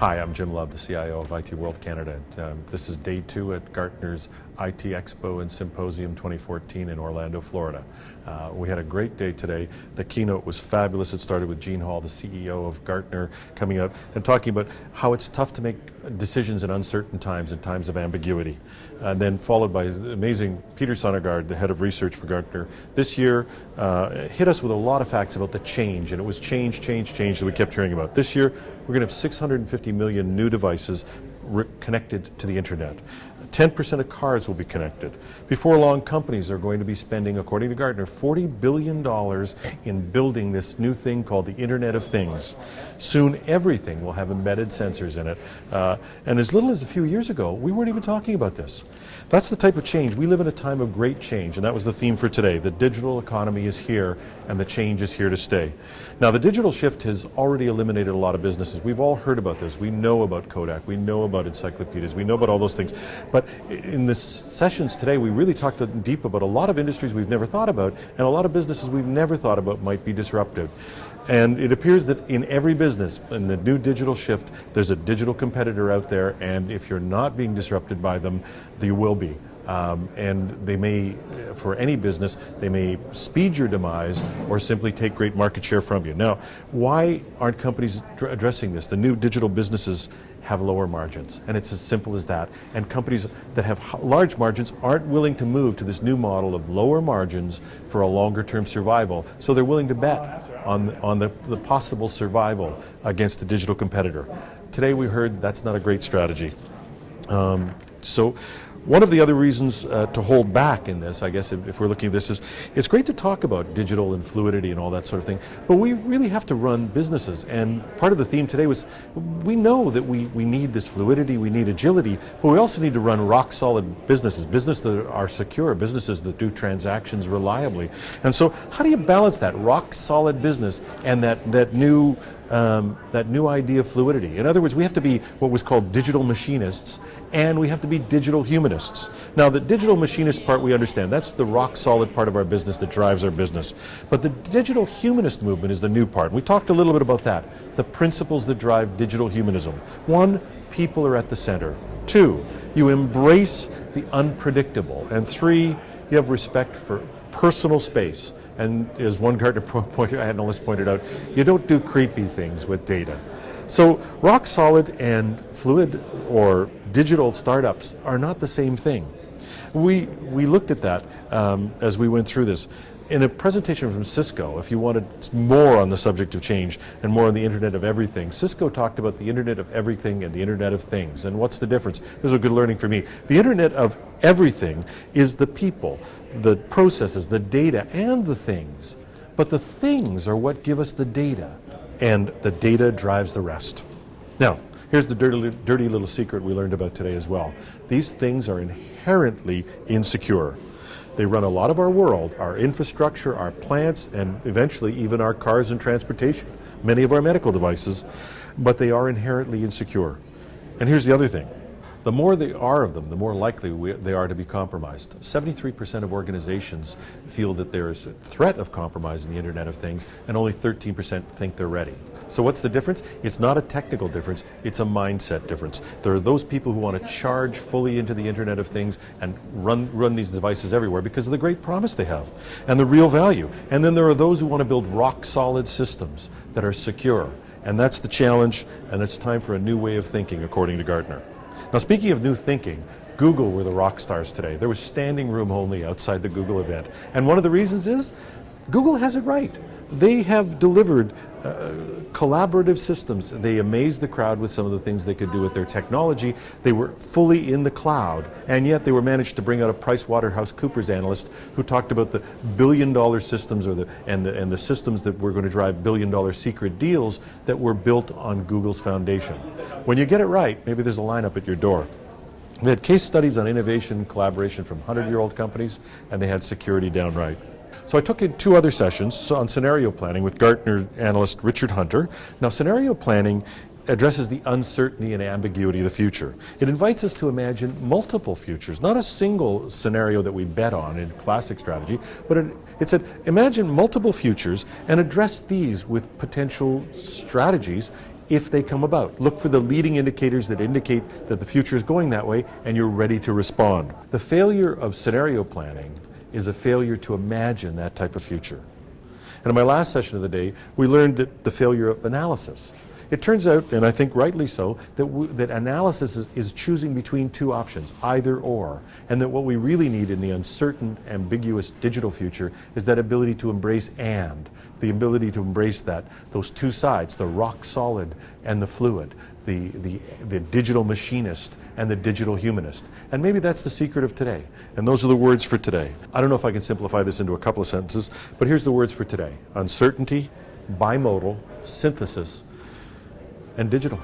Hi, I'm Jim Love, the CIO of IT World Canada. This is day 2 at Gartner's IT Expo and Symposium 2014 in Orlando, Florida. We had a great day today. The keynote was fabulous. It started with Gene Hall, the CEO of Gartner, coming out and talking about how it's tough to make decisions in uncertain times, in times of ambiguity. And then followed by amazing Peter Sonnegaard, the head of research for Gartner. This year hit us with a lot of facts about the change, and it was change that we kept hearing about. This year, we're going to have 650 million new devices connected to the internet. 10% of cars will be connected. Before long, companies are going to be spending, according to Gartner, $40 billion in building this new thing called the Internet of Things. Soon, everything will have embedded sensors in it. And as little as a few years ago, we weren't even talking about this. That's the type of change. We live in a time of great change, and that was the theme for today. The digital economy is here, and the change is here to stay. Now, the digital shift has already eliminated a lot of businesses. We've all heard about this. We know about Kodak. We know about encyclopedias. We know about all those things. But in the sessions today, we really talked deep about a lot of industries we've never thought about, and a lot of businesses we've never thought about might be disrupted. And it appears that in every business, in the new digital shift, there's a digital competitor out there, and if you're not being disrupted by them, you will be. And they may, for any business, they may speed your demise or simply take great market share from you. Now, why aren't companies addressing this? The new digital businesses have lower margins, and it's as simple as that. And companies that have large margins aren't willing to move to this new model of lower margins for a longer-term survival, so they're willing to bet on the possible survival against the digital competitor. Today we heard that's not a great strategy. So one of the other reasons to hold back in this, I guess, if we're looking at this, is it's great to talk about digital and fluidity and all that sort of thing, but we really have to run businesses. And part of the theme today was we know that we need this fluidity, we need agility, but we also need to run rock-solid businesses, businesses that are secure, businesses that do transactions reliably. And so how do you balance that rock-solid business and that new idea of fluidity? In other words, we have to be what was called digital machinists, and we have to be digital humanists. Now, the digital machinist part we understand. That's the rock-solid part of our business that drives our business. But the digital humanist movement is the new part. We talked a little bit about that, the principles that drive digital humanism. 1, people are at the center. 2, you embrace the unpredictable. And 3, you have respect for personal space. And as one Gartner analyst pointed out, you don't do creepy things with data. So rock solid and fluid or digital startups are not the same thing. We looked at that as we went through this. In a presentation from Cisco, if you wanted more on the subject of change and more on the Internet of Everything, Cisco talked about the Internet of Everything and the Internet of Things. And what's the difference? This was a good learning for me. The Internet of Everything is the people, the processes, the data, and the things. But the things are what give us the data, and the data drives the rest. Now, here's the dirty little secret we learned about today as well. These things are inherently insecure. They run a lot of our world, our infrastructure, our plants, and eventually even our cars and transportation, many of our medical devices, but they are inherently insecure. And here's the other thing. The more there are of them, the more likely they are to be compromised. 73% of organizations feel that there is a threat of compromise in the Internet of Things, and only 13% think they're ready. So what's the difference? It's not a technical difference, it's a mindset difference. There are those people who want to charge fully into the Internet of Things and run these devices everywhere because of the great promise they have and the real value. And then there are those who want to build rock-solid systems that are secure. And that's the challenge, and it's time for a new way of thinking, according to Gartner. Now, speaking of new thinking, Google were the rock stars today. There was standing room only outside the Google event. And one of the reasons is Google has it right. They have delivered collaborative systems. They amazed the crowd with some of the things they could do with their technology. They were fully in the cloud, and yet they were managed to bring out a PricewaterhouseCoopers analyst who talked about the billion-dollar systems and the systems that were going to drive billion-dollar secret deals that were built on Google's foundation. When you get it right, maybe there's a lineup at your door. We had case studies on innovation and collaboration from 100-year-old companies, and they had security downright. So I took in 2 other sessions on scenario planning with Gartner analyst Richard Hunter. Now, scenario planning addresses the uncertainty and ambiguity of the future. It invites us to imagine multiple futures, not a single scenario that we bet on in classic strategy, but it said imagine multiple futures and address these with potential strategies if they come about. Look for the leading indicators that indicate that the future is going that way, and you're ready to respond. The failure of scenario planning is a failure to imagine that type of future. And in my last session of the day, we learned that the failure of analysis. It turns out, and I think rightly so, that analysis is choosing between two options, either or, and that what we really need in the uncertain, ambiguous digital future is that ability to embrace and, the ability to embrace those two sides, the rock solid and the fluid, the digital machinist and the digital humanist. And maybe that's the secret of today. And those are the words for today. I don't know if I can simplify this into a couple of sentences, but here's the words for today: uncertainty, bimodal, synthesis, and digital.